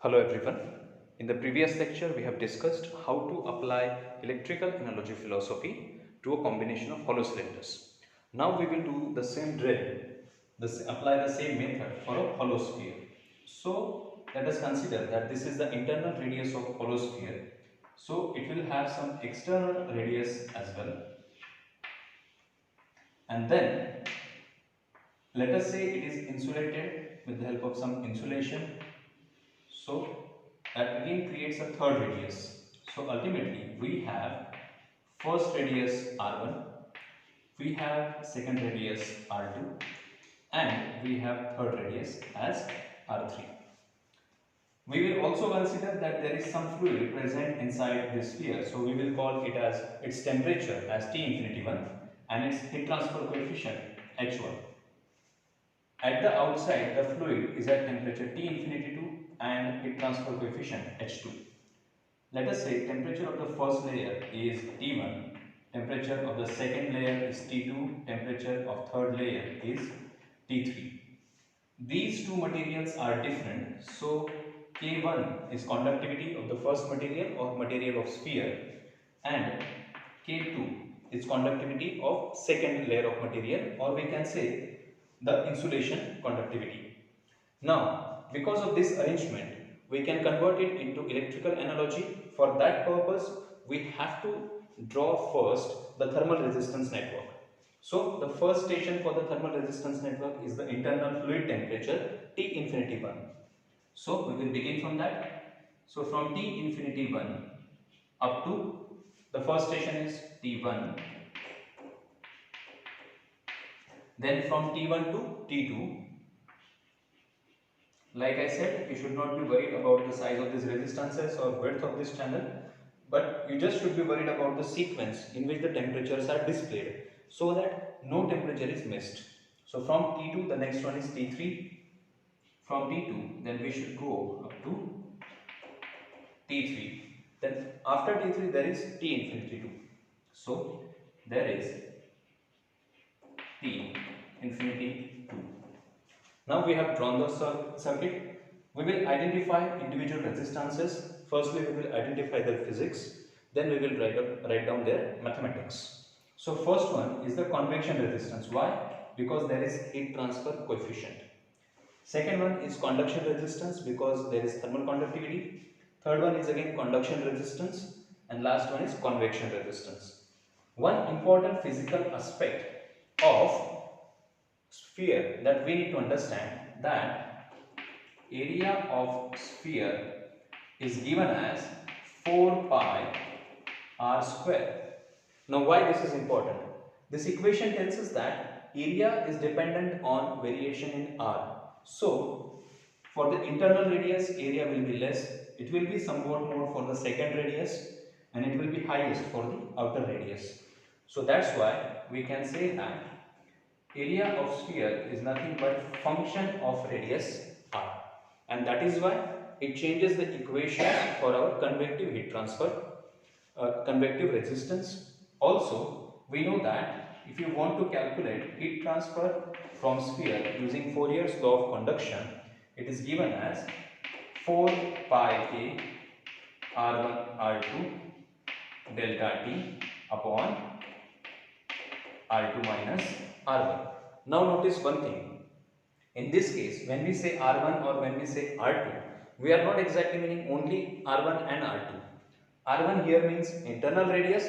Hello everyone. In the previous lecture, we have discussed how to apply electrical analogy philosophy to a combination of hollow cylinders. Now we will do the same drill, apply the same method for a hollow sphere. So let us consider that this is the internal radius of hollow sphere. So it will have some external radius as well. And then let us say it is insulated with the help of some insulation. So that again creates a third radius. So ultimately we have first radius R1, we have second radius R2, and we have third radius as R3. We will also consider that there is some fluid present inside this sphere. So we will call it as its temperature as T infinity 1 and its heat transfer coefficient H1. At the outside, the fluid is at temperature T infinity 2 and heat transfer coefficient H2. Let us say temperature of the first layer is T1, temperature of the second layer is T2, temperature of third layer is T3. These two materials are different, so K1 is conductivity of the first material or material of sphere, and K2 is conductivity of second layer of material, or we can say the insulation conductivity. Now, because of this arrangement, we can convert it into electrical analogy. For that purpose, we have to draw first the thermal resistance network. So, the first station for the thermal resistance network is the internal fluid temperature T infinity 1. So, we will begin from that. So, from T infinity 1 up to the first station is T1. Then from T1 to T2. Like I said, you should not be worried about the size of these resistances or width of this channel, but you just should be worried about the sequence in which the temperatures are displayed so that no temperature is missed. So from T2, the next one is T3. From T2, then we should go up to T3. Then after T3, there is T infinity 2. So there is T infinity 2. Now we have drawn the circuit. We will identify individual resistances. Firstly, we will identify their physics. Then we will write down their mathematics. So first one is the convection resistance. Why? Because there is heat transfer coefficient. Second one is conduction resistance because there is thermal conductivity. Third one is again conduction resistance. And last one is convection resistance. One important physical aspect of sphere that we need to understand that area of sphere is given as 4 pi r square. Now why this is important? This equation tells us that area is dependent on variation in r. So for the internal radius area will be less, it will be somewhat more for the second radius, and it will be highest for the outer radius. So that's why we can say that area of sphere is nothing but function of radius r, and that is why it changes the equation for our convective heat transfer, convective resistance. Also, we know that if you want to calculate heat transfer from sphere using Fourier's law of conduction, it is given as 4 pi k r1 r2 delta t upon r2 minus r1. Now notice one thing. In this case, when we say r1 or when we say r2, we are not exactly meaning only r1 and r2. r1 here means internal radius,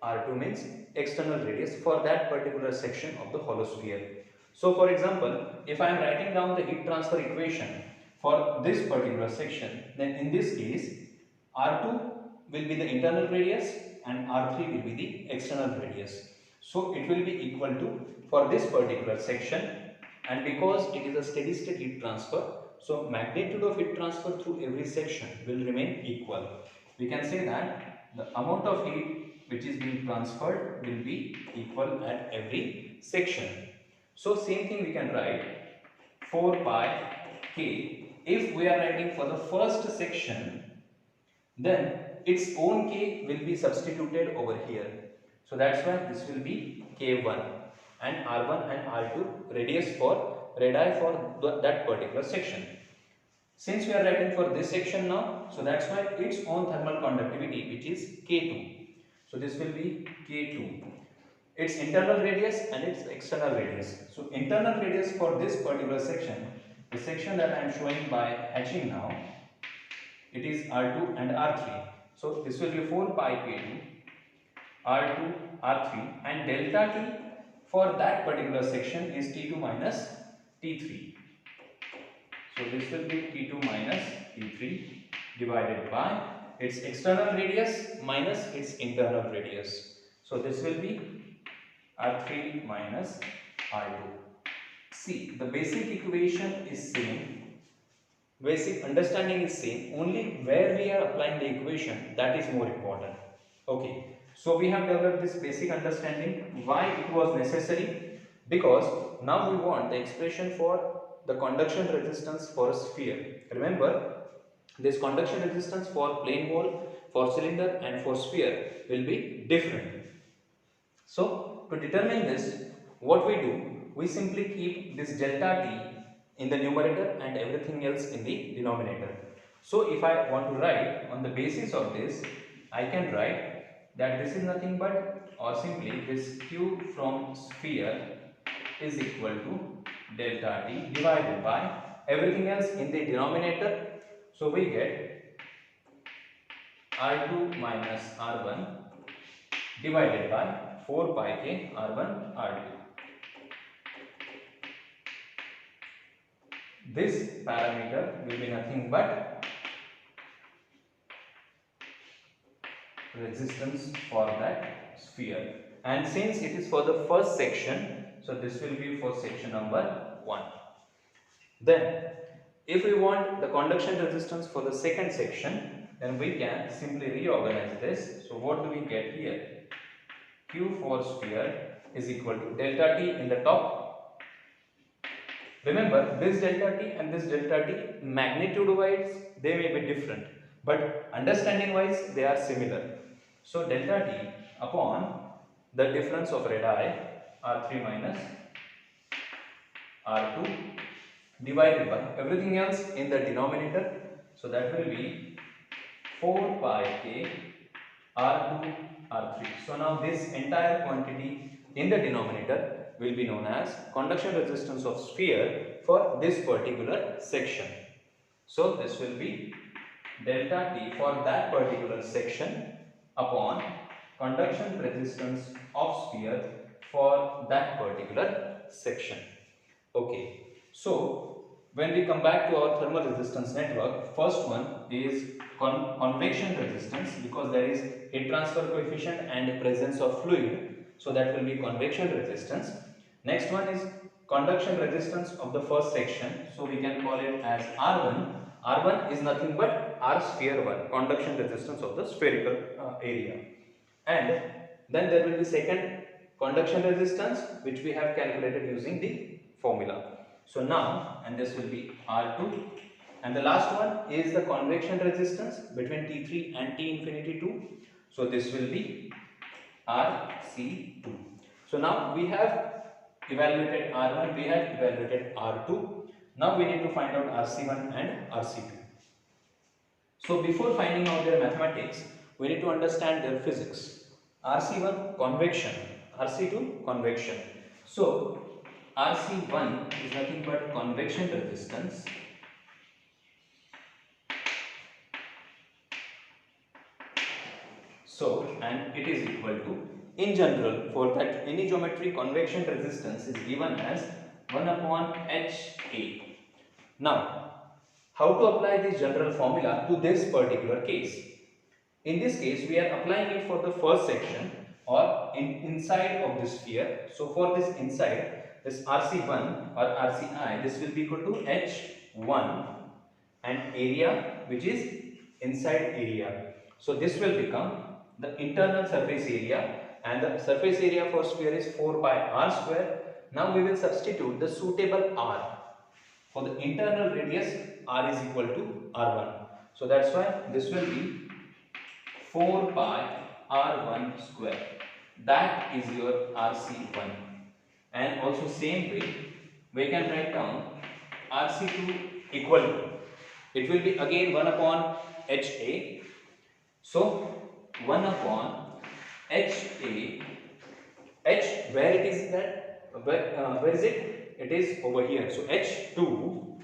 r2 means external radius for that particular section of the hollow sphere. So for example, if I am writing down the heat transfer equation for this particular section, then in this case r2 will be the internal radius and r3 will be the external radius. So it will be equal to, for this particular section, and because it is a steady state heat transfer, so magnitude of heat transfer through every section will remain equal. We can say that the amount of heat which is being transferred will be equal at every section. So same thing we can write 4 pi k. If we are writing for the first section, then its own k will be substituted over here. So that's why this will be k1 and r1 and r2 radius for radii for that particular section. Since we are writing for this section now, so that's why its own thermal conductivity, which is K2. So this will be K2, its internal radius and its external radius. So internal radius for this particular section, the section that I am showing by hatching now, it is R2 and R3. So this will be 4 pi K2 R2 R3, and delta T for that particular section is T2 minus T3. So this will be T2 minus T3 divided by its external radius minus its internal radius. So this will be R3 minus R2. See, the basic equation is same, basic understanding is same, only where we are applying the equation, that is more important. Okay, so we have developed this basic understanding. Why it was necessary? Because now we want the expression for the conduction resistance for a sphere. Remember, this conduction resistance for plane wall, for cylinder and for sphere will be different. So to determine this, what we do, we simply keep this delta T in the numerator and everything else in the denominator. So if I want to write on the basis of this, I can write that this is nothing but, or simply this Q from sphere is equal to delta T divided by everything else in the denominator. So we get R2 minus R1 divided by 4 pi k R1 R2. This parameter will be nothing but resistance for that sphere, and since it is for the first section, so this will be for section number 1. Then if we want the conduction resistance for the second section, then we can simply reorganize this. So what do we get here? Q for sphere is equal to delta T in the top. Remember, this delta T and this delta T, magnitude wise they may be different, but understanding wise they are similar. So delta T upon the difference of radii R3 minus R2 divided by everything else in the denominator. So that will be 4 pi k R2 R3. So now this entire quantity in the denominator will be known as conduction resistance of sphere for this particular section. So this will be delta T for that particular section upon conduction resistance of sphere for that particular section. Okay, so when we come back to our thermal resistance network, first one is convection resistance, because there is heat transfer coefficient and presence of fluid, so that will be convection resistance. Next one is conduction resistance of the first section, so we can call it as R1. R1 is nothing but R sphere 1, conduction resistance of the spherical area. And then there will be second conduction resistance, which we have calculated using the formula. So now, and this will be R2, and the last one is the convection resistance between T3 and T infinity 2. So this will be RC2. So now we have evaluated R1, we have evaluated R2. Now we need to find out RC1 and RC2. So before finding out their mathematics, we need to understand their physics. RC1 convection, RC2 convection. So RC1 is nothing but convection resistance and it is equal to, in general, for that any geometry, convection resistance is given as 1 upon HA. Now, how to apply this general formula to this particular case? In this case, we are applying it for the first section or inside of the sphere. So for this inside, this RC1 or RCI, this will be equal to H1 and area, which is inside area. So this will become the internal surface area, and the surface area for sphere is 4 pi r square. Now we will substitute the suitable r. For the internal radius, r is equal to r1. So that's why this will be 4 pi r1 square. That is your RC1. And also same way, we can write down RC2 equal to it will be again 1 upon HA. So 1 upon HA, H, where it is that, where is it? It is over here. So H2,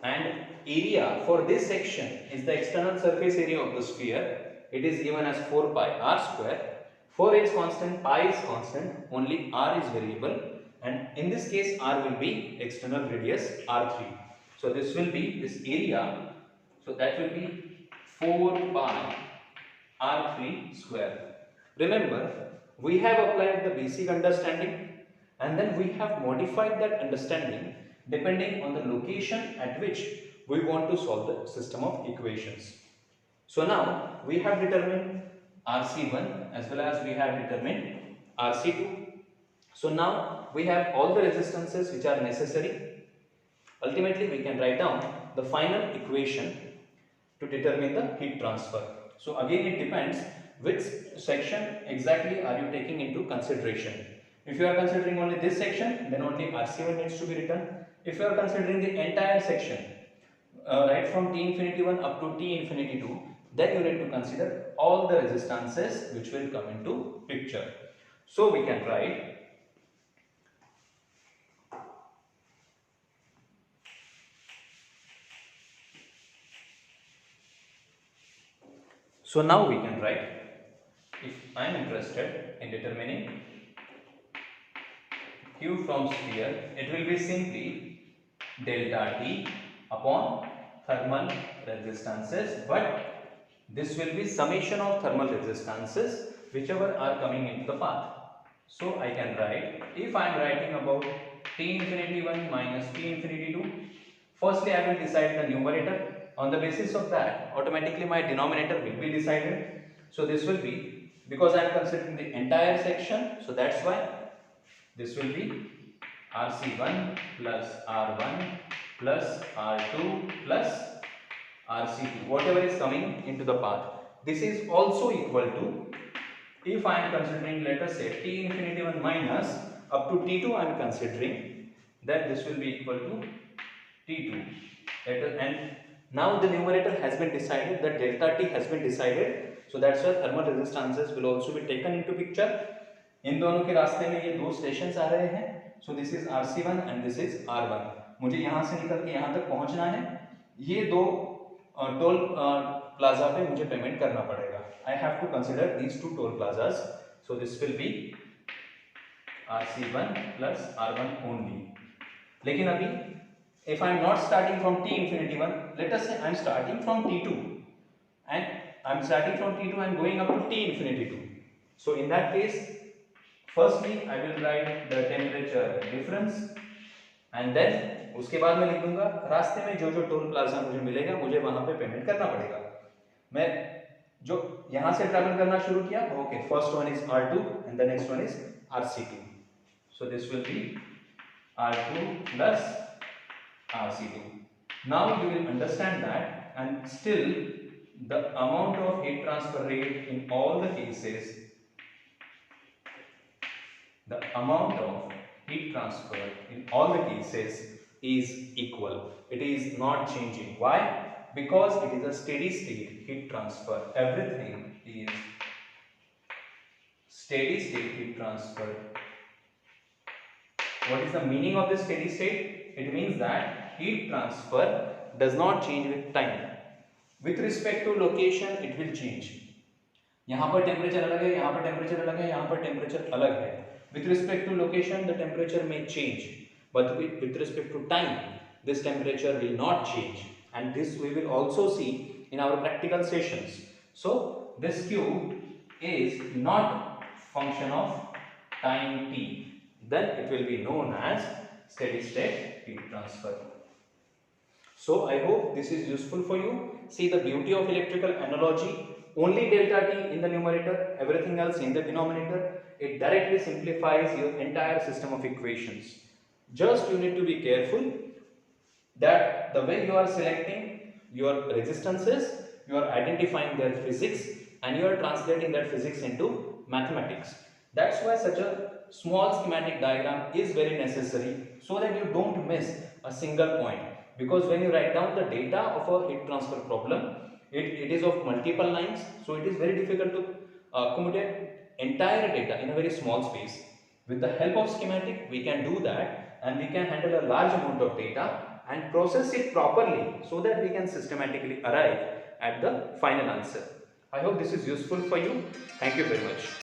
and area for this section is the external surface area of the sphere. It is given as 4 pi r square. 4 is constant, pi is constant, only r is variable, and in this case r will be external radius r3. So this will be this area, so that will be 4 pi r3 square. Remember, we have applied the basic understanding and then we have modified that understanding depending on the location at which we want to solve the system of equations. So now we have determined RC1 as well as we have determined RC2. So now we have all the resistances which are necessary. Ultimately we can write down the final equation to determine the heat transfer. So again it depends which section exactly are you taking into consideration. If you are considering only this section, then only RC1 needs to be written. If you are considering the entire section, right from T infinity 1 up to T infinity 2, then you need to consider all the resistances which will come into picture. So we can write if I am interested in determining Q from sphere, it will be simply delta T upon thermal resistances, but this will be summation of thermal resistances whichever are coming into the path. So I can write, if I am writing about T infinity 1 minus T infinity 2, firstly I will decide the numerator. On the basis of that, automatically my denominator will be decided. So this will be, because I am considering the entire section, so that's why this will be RC1 plus R1 plus R2 plus RC2, whatever is coming into the path. This is also equal to, if I am considering, let us say T infinity 1 minus up to T2 I am considering, then this will be equal to T2. And now the numerator has been decided, that delta T has been decided, so that's why thermal resistances will also be taken into picture. इन दोनों के रास्ते में ये दो stations आ रहे हैं, so this is RC1 and this is R1. मुझे यहाँ से निकल के यहाँ तक पहुँचना है, ये दो टोल प्लाजा पे मुझे पेमेंट करना पड़ेगा. I have to consider these two toll plazas, so this will be RC1 plus R1 only. लेकिन अभी if I am not starting from T infinity 1, let us say I am starting from T2 and I am starting from T2 and going up to T infinity 2. So in that case, firstly I will write the temperature difference and then उसके बाद मैं लिख दूंगा रास्ते में जो जो toll plaza मुझे मिलेगा मुझे वहां पे पेमेंट करना पड़ेगा. मैं जो यहां से ट्रैवल करना शुरू किया, okay, first one is R2 and the next one is RC2. So this will be R2 plus RC2. Now you will understand that, and still the amount of heat transfer rate in all the cases, the amount of heat transfer in all the cases is equal. It is not changing. Why? Because it is a steady state heat transfer. Everything is steady state heat transfer. What is the meaning of this steady state? It means that heat transfer does not change with time. With respect to location, it will change. यहाँ पर temperature अलग है, यहाँ पर temperature अलग है, यहाँ पर टेम्परेचर अलग है. With respect to location, the temperature may change, but with respect to time, this temperature will not change, and this we will also see in our practical sessions. So this Q is not function of time t. Then it will be known as steady state heat transfer. So I hope this is useful for you. See the beauty of electrical analogy. Only delta T in the numerator, everything else in the denominator. It directly simplifies your entire system of equations. Just you need to be careful that the way you are selecting your resistances, you are identifying their physics and you are translating that physics into mathematics. That's why such a small schematic diagram is very necessary, so that you don't miss a single point. because when you write down the data of a heat transfer problem, it is of multiple lines, so it is very difficult to accommodate entire data in a very small space. With the help of schematic, we can do that, and we can handle a large amount of data and process it properly so that we can systematically arrive at the final answer. I hope this is useful for you. Thank you very much.